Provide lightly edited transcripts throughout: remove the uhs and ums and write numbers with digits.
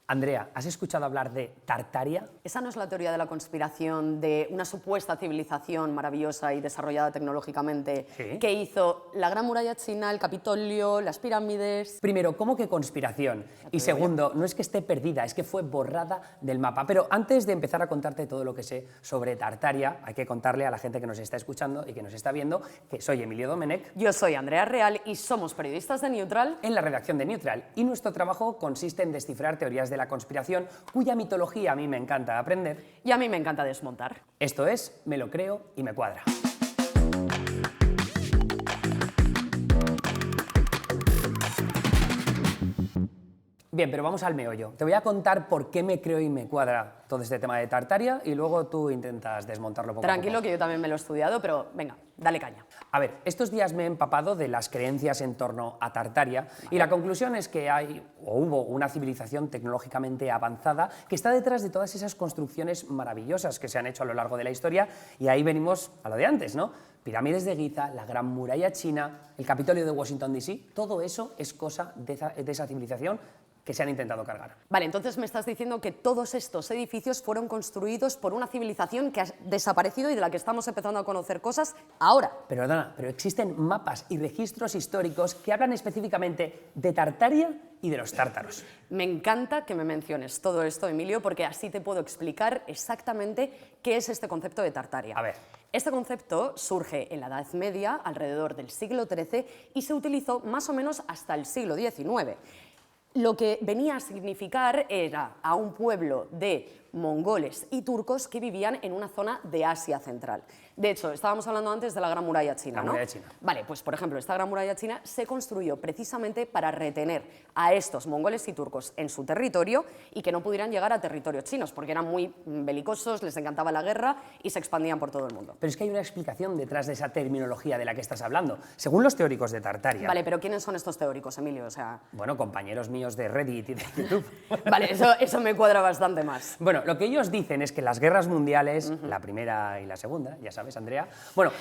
Andrea, ¿has escuchado hablar de Tartaria? ¿Esa no es la teoría de la conspiración de una supuesta civilización maravillosa y desarrollada tecnológicamente Sí. que hizo la Gran Muralla China, el Capitolio, las pirámides? Primero, ¿cómo que conspiración? Y digo segundo, no es que esté perdida, es que fue borrada del mapa. Pero antes de empezar a contarte todo lo que sé sobre Tartaria, hay que contarle a la gente que nos está escuchando y que nos está viendo que soy Emilio Domenech, Yo soy Andrea Real y somos periodistas de Neutral. en la redacción de Neutral, y nuestro trabajo consiste en descifrar teorías de la conspiración cuya mitología a mí me encanta aprender. Y a mí me encanta desmontar. Esto es, me lo creo y me cuadra. Bien, pero vamos al meollo. Te voy a contar por qué me creo y me cuadra todo este tema de Tartaria y luego tú intentas desmontarlo poco a Tranquilo, poco. que yo también me lo he estudiado, pero venga, dale caña. A ver, estos días me he empapado de las creencias en torno a Tartaria y la conclusión es que hay o hubo una civilización tecnológicamente avanzada que está detrás de todas esas construcciones maravillosas que se han hecho a lo largo de la historia, y ahí venimos a lo de antes, ¿no? Pirámides de Giza, la Gran Muralla China, el Capitolio de Washington DC, todo eso es cosa de esa civilización que se han intentado cargar. Vale, entonces me estás diciendo que todos estos edificios fueron construidos por una civilización que ha desaparecido y de la que estamos empezando a conocer cosas ahora. Perdona, pero existen mapas y registros históricos que hablan específicamente de Tartaria y de los tártaros. Me encanta que me menciones todo esto, Emilio, porque así te puedo explicar exactamente qué es este concepto de Tartaria. A ver. Este concepto surge en la Edad Media, alrededor del siglo XIII, y se utilizó más o menos hasta el siglo XIX. Lo que venía a significar era a un pueblo de mongoles y turcos que vivían en una zona de Asia Central. De hecho, estábamos hablando antes de la Gran Muralla China, ¿no? La Muralla China. Vale, pues por ejemplo, esta Gran Muralla China se construyó precisamente para retener a estos mongoles y turcos en su territorio y que no pudieran llegar a territorios chinos, porque eran muy belicosos, les encantaba la guerra y se expandían por todo el mundo. Pero es que hay una explicación detrás de esa terminología de la que estás hablando. Según los teóricos de Tartaria... Vale, pero ¿quiénes son estos teóricos, Emilio? O sea... Bueno, compañeros míos de Reddit y de YouTube. Vale, eso me cuadra bastante más. Bueno, lo que ellos dicen es que las guerras mundiales, la primera y la segunda, ya sabes, Andrea, bueno,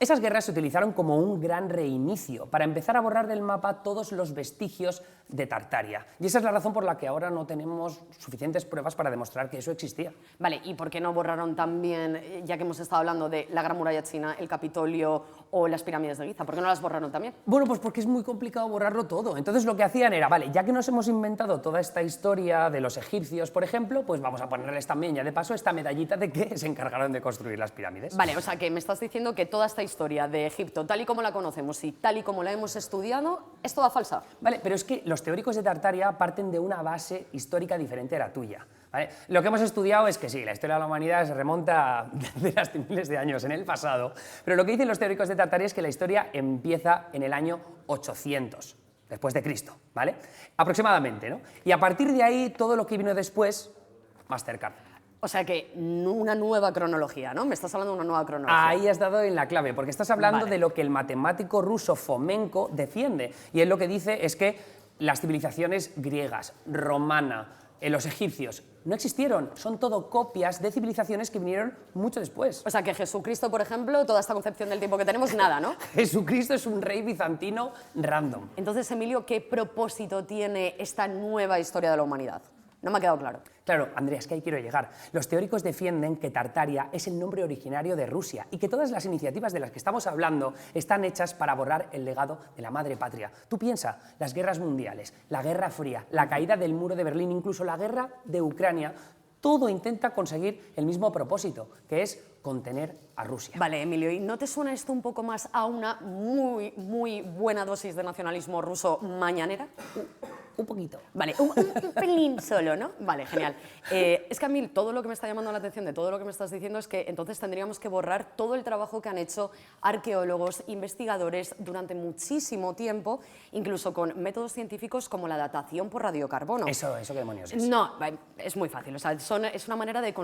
esas guerras se utilizaron como un gran reinicio para empezar a borrar del mapa todos los vestigios de Tartaria. Y esa es la razón por la que ahora no tenemos suficientes pruebas para demostrar que eso existía. Vale, ¿y por qué no borraron también, ya que hemos estado hablando de la Gran Muralla China, el Capitolio o las pirámides de Giza? ¿Por qué no las borraron también? Bueno, pues porque es muy complicado borrarlo todo. Entonces lo que hacían era, vale, ya que nos hemos inventado toda esta historia de los egipcios, por ejemplo, pues vamos a ponerles también, ya de paso, esta medallita de que se encargaron de construir las pirámides. Vale, o sea que me estás diciendo que toda esta historia de Egipto, tal y como la conocemos y tal y como la hemos estudiado, es toda falsa. Vale, pero es que los teóricos de Tartaria parten de una base histórica diferente a la tuya. ¿Vale? Lo que hemos estudiado es que sí, la historia de la humanidad se remonta desde hace miles de años en el pasado, pero lo que dicen los teóricos de Tartaria es que la historia empieza en el año 800, después de Cristo, ¿vale? Aproximadamente, ¿no? Y a partir de ahí, todo lo que vino después, más cercano. O sea que una nueva cronología, ¿no? Me estás hablando de una nueva cronología. Ahí has dado en la clave, porque estás hablando Vale. de lo que el matemático ruso Fomenko defiende, y él lo que dice es que las civilizaciones griegas, romana, los egipcios, no existieron, son todo copias de civilizaciones que vinieron mucho después. O sea que Jesucristo, por ejemplo, toda esta concepción del tiempo que tenemos, nada, ¿no? Jesucristo es un rey bizantino random. Entonces, Emilio, ¿qué propósito tiene esta nueva historia de la humanidad? No me ha quedado claro. Claro, Andrea, es que ahí quiero llegar. Los teóricos defienden que Tartaria es el nombre originario de Rusia y que todas las iniciativas de las que estamos hablando están hechas para borrar el legado de la madre patria. Tú piensa, las guerras mundiales, la Guerra Fría, la caída del muro de Berlín, incluso la guerra de Ucrania, todo intenta conseguir el mismo propósito, que es contener a Rusia. Vale, Emilio, ¿y no te suena esto un poco más a una muy buena dosis de nacionalismo ruso mañanera? Un poquito. Vale, un pelín solo, ¿no? Vale, genial. Es que a mí todo lo que me está llamando la atención de todo lo que me estás diciendo es que entonces tendríamos que borrar todo el trabajo que han hecho arqueólogos, investigadores durante muchísimo tiempo, incluso con métodos científicos como la datación por radiocarbono. ¿Eso qué demonios es? No, es muy fácil. O sea, es una manera de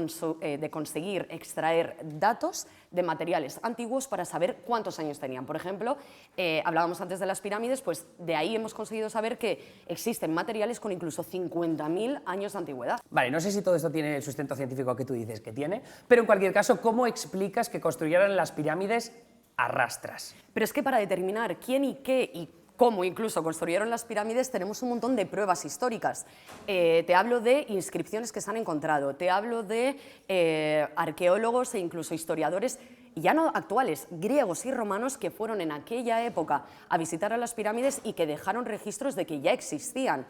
conseguir extraer datos de materiales antiguos para saber cuántos años tenían. Por ejemplo, hablábamos antes de las pirámides, pues de ahí hemos conseguido saber que existen materiales con incluso 50.000 años de antigüedad. Vale, no sé si todo esto tiene el sustento científico que tú dices que tiene, pero en cualquier caso, ¿cómo explicas que construyeran las pirámides a rastras? Pero es que para determinar quién y qué y cómo incluso construyeron las pirámides, tenemos un montón de pruebas históricas. Te hablo de inscripciones que se han encontrado, te hablo de arqueólogos e incluso historiadores, ya no actuales, griegos y romanos, que fueron en aquella época a visitar a las pirámides y que dejaron registros de que ya existían.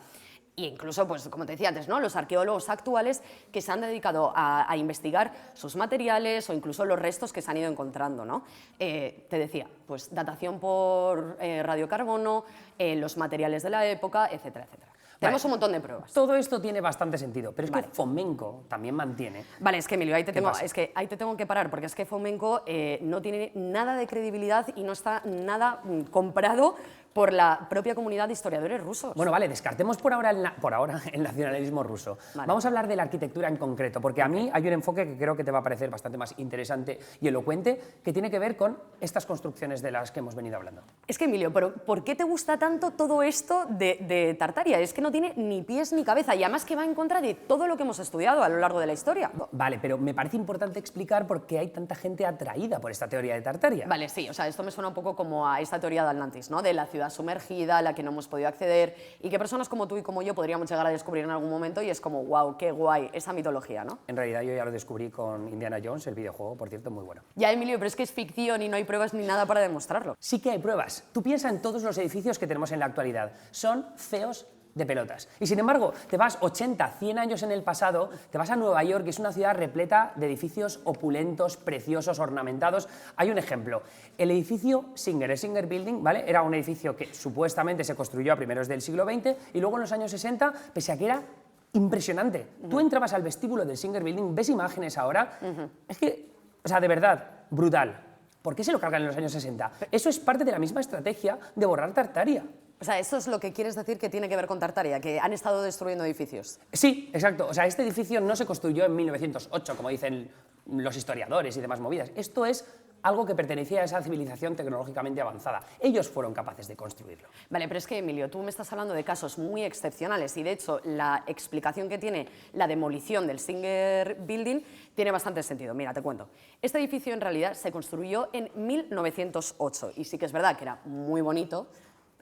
E incluso, pues, como te decía antes, ¿no?, los arqueólogos actuales que se han dedicado a investigar sus materiales o incluso los restos que se han ido encontrando, ¿no? Te decía, pues datación por radiocarbono, los materiales de la época, etcétera, etcétera. Tenemos un montón de pruebas. Todo esto tiene bastante sentido, pero es que Fomenko también mantiene... Vale, es que Emilio, ahí te tengo que parar, porque es que Fomenko no tiene nada de credibilidad y no está nada comprado por la propia comunidad de historiadores rusos. Bueno, vale, descartemos por ahora el nacionalismo ruso. Vale. Vamos a hablar de la arquitectura en concreto, porque a mí hay un enfoque que creo que te va a parecer bastante más interesante y elocuente, que tiene que ver con estas construcciones de las que hemos venido hablando. Es que, Emilio, pero ¿por qué te gusta tanto todo esto de Tartaria? Es que no tiene ni pies ni cabeza y además que va en contra de todo lo que hemos estudiado a lo largo de la historia. Vale, pero me parece importante explicar por qué hay tanta gente atraída por esta teoría de Tartaria. Vale, sí, o sea, esto me suena un poco como a esta teoría de Atlantis, ¿no?, de la ciudad sumergida, a la que no hemos podido acceder y que personas como tú y como yo podríamos llegar a descubrir en algún momento, y es como, wow, qué guay esa mitología, ¿no? En realidad yo ya lo descubrí con Indiana Jones, el videojuego, por cierto, muy bueno. Ya, Emilio, pero es que es ficción y no hay pruebas ni nada para demostrarlo. Sí que hay pruebas. Tú piensa en todos los edificios que tenemos en la actualidad. Son feos de pelotas. Y sin embargo, te vas 80, 100 años en el pasado, te vas a Nueva York, que es una ciudad repleta de edificios opulentos, preciosos, ornamentados. Hay un ejemplo. El edificio Singer, el Singer Building, ¿vale?, era un edificio que supuestamente se construyó a primeros del siglo XX y luego en los años 60, pese a que era impresionante. Tú entrabas al vestíbulo del Singer Building, ves imágenes ahora, es que, o sea, de verdad, brutal. ¿Por qué se lo cargan en los años 60? Eso es parte de la misma estrategia de borrar Tartaria. O sea, eso es lo que quieres decir que tiene que ver con Tartaria, que han estado destruyendo edificios. Sí, exacto. O sea, este edificio no se construyó en 1908, como dicen los historiadores y demás movidas. Esto es algo que pertenecía a esa civilización tecnológicamente avanzada. Ellos fueron capaces de construirlo. Vale, pero es que, Emilio, tú me estás hablando de casos muy excepcionales y, de hecho, la explicación que tiene la demolición del Singer Building tiene bastante sentido. Mira, te cuento. Este edificio, en realidad, se construyó en 1908 y sí que es verdad que era muy bonito,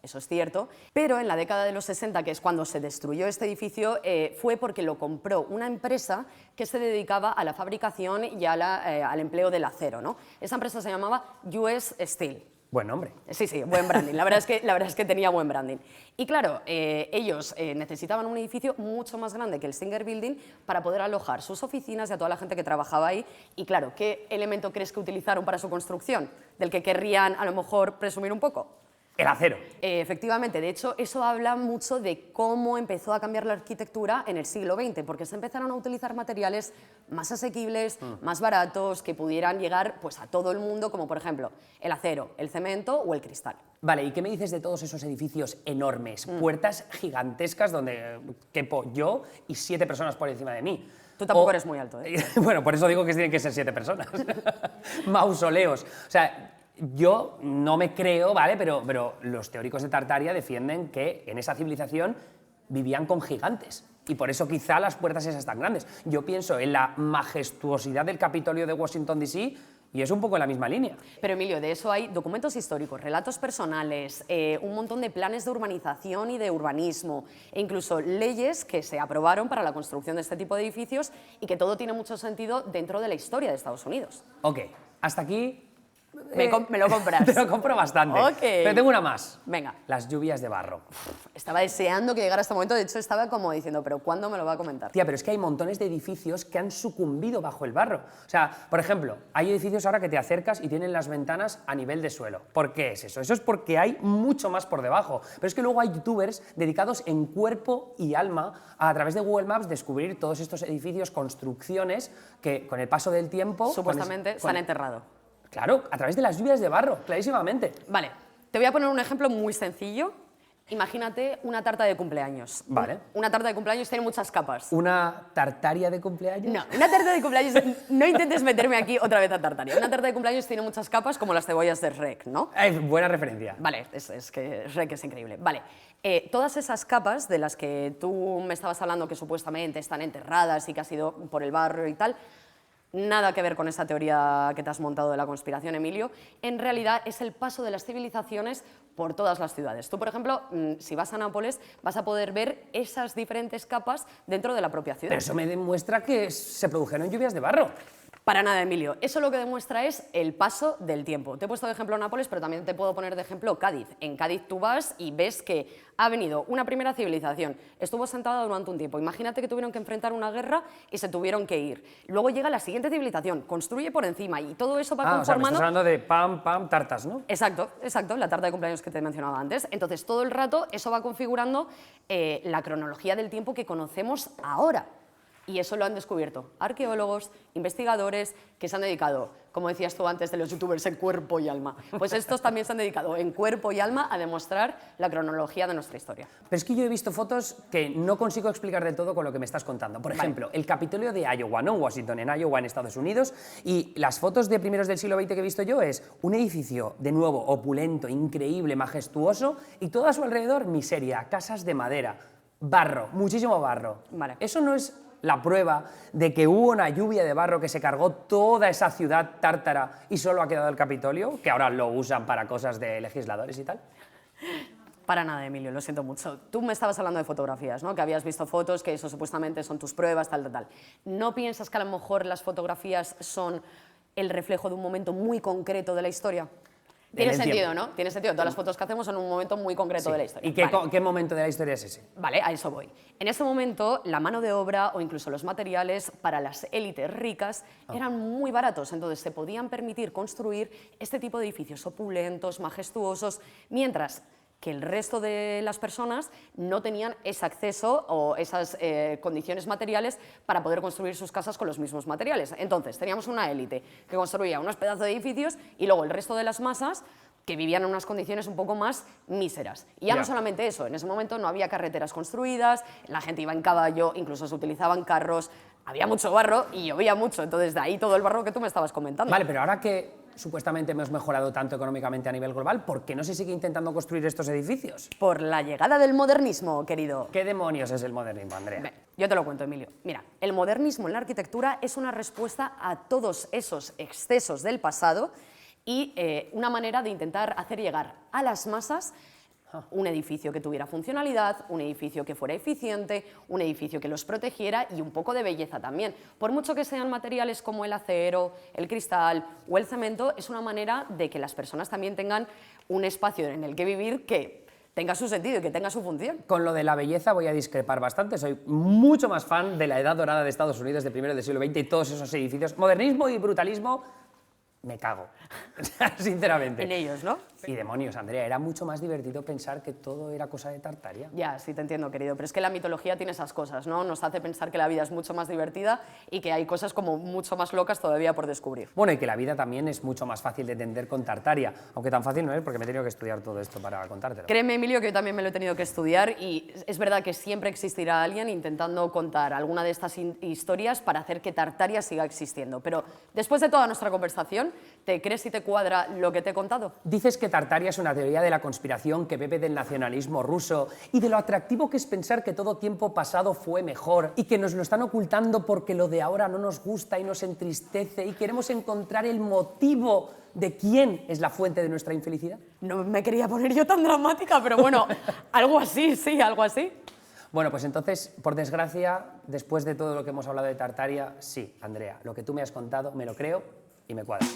eso es cierto, pero en la década de los 60, que es cuando se destruyó este edificio, fue porque lo compró una empresa que se dedicaba a la fabricación y al empleo del acero, ¿no? Esa empresa se llamaba US Steel. Buen nombre. Sí, sí, buen branding. La verdad es que tenía buen branding. Y claro, ellos necesitaban un edificio mucho más grande que el Singer Building para poder alojar sus oficinas y a toda la gente que trabajaba ahí. Y claro, ¿qué elemento crees que utilizaron para su construcción? Del que querrían, a lo mejor, presumir un poco. El acero. Efectivamente, de hecho, eso habla mucho de cómo empezó a cambiar la arquitectura en el siglo XX, porque se empezaron a utilizar materiales más asequibles, más baratos, que pudieran llegar, pues, a todo el mundo, como por ejemplo el acero, el cemento o el cristal. Vale, ¿y qué me dices de todos esos edificios enormes, puertas gigantescas donde quepo yo y 7 personas por encima de mí? Tú tampoco eres muy alto, ¿eh? Bueno, por eso digo que tienen que ser 7 personas. Mausoleos. O sea, yo no me creo, ¿vale? Pero los teóricos de Tartaria defienden que en esa civilización vivían con gigantes y por eso quizá las puertas esas tan grandes. Yo pienso en la majestuosidad del Capitolio de Washington, D.C., y es un poco en la misma línea. Pero, Emilio, de eso hay documentos históricos, relatos personales, un montón de planes de urbanización y de urbanismo, e incluso leyes que se aprobaron para la construcción de este tipo de edificios y que todo tiene mucho sentido dentro de la historia de Estados Unidos. Ok, hasta aquí... Me lo compras. Te lo compro bastante. Ok. Pero tengo una más. Venga. Las lluvias de barro. Estaba deseando que llegara este momento, de hecho estaba como diciendo, pero ¿cuándo me lo va a comentar? Tía, pero es que hay montones de edificios que han sucumbido bajo el barro. O sea, por ejemplo, hay edificios ahora que te acercas y tienen las ventanas a nivel de suelo. ¿Por qué es eso? Eso es porque hay mucho más por debajo. Pero es que luego hay youtubers dedicados en cuerpo y alma a través de Google Maps descubrir todos estos edificios, construcciones que con el paso del tiempo... Supuestamente se han enterrado. Claro, a través de las lluvias de barro, clarísimamente. Vale, te voy a poner un ejemplo muy sencillo. Imagínate una tarta de cumpleaños. Vale. Una tarta de cumpleaños tiene muchas capas. ¿Una tartaria de cumpleaños? No, una tarta de cumpleaños, no intentes meterme aquí otra vez a tartaria. Una tarta de cumpleaños tiene muchas capas como las cebollas de Shrek, ¿no? Buena referencia. Vale, es que Shrek es increíble. Vale, todas esas capas de las que tú me estabas hablando que supuestamente están enterradas y que ha sido por el barro y tal, Nada que ver con esa teoría que te has montado de la conspiración, Emilio. En realidad es el paso de las civilizaciones por todas las ciudades. Tú, por ejemplo, si vas a Nápoles, vas a poder ver esas diferentes capas dentro de la propia ciudad. Pero eso me demuestra que se produjeron lluvias de barro. Para nada, Emilio. Eso lo que demuestra es el paso del tiempo. Te he puesto de ejemplo Nápoles, pero también te puedo poner de ejemplo Cádiz. En Cádiz tú vas y ves que ha venido una primera civilización, estuvo sentada durante un tiempo. Imagínate que tuvieron que enfrentar una guerra y se tuvieron que ir. Luego llega la siguiente civilización, construye por encima y todo eso va O sea, me conformando... estás hablando de pam, pam, tartas, ¿no? Exacto, exacto, la tarta de cumpleaños que te mencionaba antes. Entonces, todo el rato eso va configurando la cronología del tiempo que conocemos ahora. Y eso lo han descubierto arqueólogos, investigadores que se han dedicado, como decías tú antes de los youtubers, en cuerpo y alma. Pues estos también se han dedicado en cuerpo y alma a demostrar la cronología de nuestra historia. Pero es que yo he visto fotos que no consigo explicar del todo con lo que me estás contando. Por ejemplo, el Capitolio de Iowa, no Washington, en Iowa, en Estados Unidos, y las fotos de primeros del siglo XX que he visto yo es un edificio, de nuevo, opulento, increíble, majestuoso, y todo a su alrededor miseria, casas de madera, barro, muchísimo barro. Vale. Eso no es la prueba de que hubo una lluvia de barro que se cargó toda esa ciudad tártara y solo ha quedado el Capitolio, que ahora lo usan para cosas de legisladores y tal. Para nada, Emilio, lo siento mucho. Tú me estabas hablando de fotografías, ¿no? Que habías visto fotos, que eso supuestamente son tus pruebas, tal, tal, tal. ¿No piensas que a lo mejor las fotografías son el reflejo de un momento muy concreto de la historia? Tiene sentido, ¿no? Tiene sentido. Todas las fotos que hacemos son un momento muy concreto de la historia. ¿Y qué momento de la historia es ese? Vale, a eso voy. En ese momento, la mano de obra o incluso los materiales para las élites ricas eran muy baratos, entonces se podían permitir construir este tipo de edificios opulentos, majestuosos, mientras que el resto de las personas no tenían ese acceso o esas condiciones materiales para poder construir sus casas con los mismos materiales. Entonces, teníamos una élite que construía unos pedazos de edificios y luego el resto de las masas que vivían en unas condiciones un poco más míseras. Y ya no solamente eso, en ese momento no había carreteras construidas, la gente iba en caballo, incluso se utilizaban carros, había mucho barro y llovía mucho, entonces de ahí todo el barro que tú me estabas comentando. Vale, pero ahora que supuestamente hemos mejorado tanto económicamente a nivel global, ¿por qué no se sigue intentando construir estos edificios? Por la llegada del modernismo, querido. ¿Qué demonios es el modernismo, Andrea? Ven, yo te lo cuento, Emilio. Mira, el modernismo en la arquitectura es una respuesta a todos esos excesos del pasado y una manera de intentar hacer llegar a las masas un edificio que tuviera funcionalidad, un edificio que fuera eficiente, un edificio que los protegiera y un poco de belleza también. Por mucho que sean materiales como el acero, el cristal o el cemento, es una manera de que las personas también tengan un espacio en el que vivir que tenga su sentido y que tenga su función. Con lo de la belleza voy a discrepar bastante. Soy mucho más fan de la Edad Dorada de Estados Unidos de primero del siglo XX y todos esos edificios. Modernismo y brutalismo, me cago, sinceramente. En ellos, ¿no? Y demonios, Andrea, era mucho más divertido pensar que todo era cosa de Tartaria. Ya, sí te entiendo, querido, pero es que la mitología tiene esas cosas, ¿no? Nos hace pensar que la vida es mucho más divertida y que hay cosas como mucho más locas todavía por descubrir. Bueno, y que la vida también es mucho más fácil de entender con Tartaria, aunque tan fácil no es porque me he tenido que estudiar todo esto para contártelo. Créeme, Emilio, que yo también me lo he tenido que estudiar y es verdad que siempre existirá alguien intentando contar alguna de estas historias para hacer que Tartaria siga existiendo. Pero después de toda nuestra conversación, ¿te crees y te cuadra lo que te he contado? Dices que Tartaria es una teoría de la conspiración que bebe del nacionalismo ruso y de lo atractivo que es pensar que todo tiempo pasado fue mejor y que nos lo están ocultando porque lo de ahora no nos gusta y nos entristece y queremos encontrar el motivo de quién es la fuente de nuestra infelicidad. No me quería poner yo tan dramática, pero bueno, algo así, sí, algo así. Bueno, pues entonces, por desgracia, después de todo lo que hemos hablado de Tartaria, sí, Andrea, lo que tú me has contado me lo creo y me cuadra.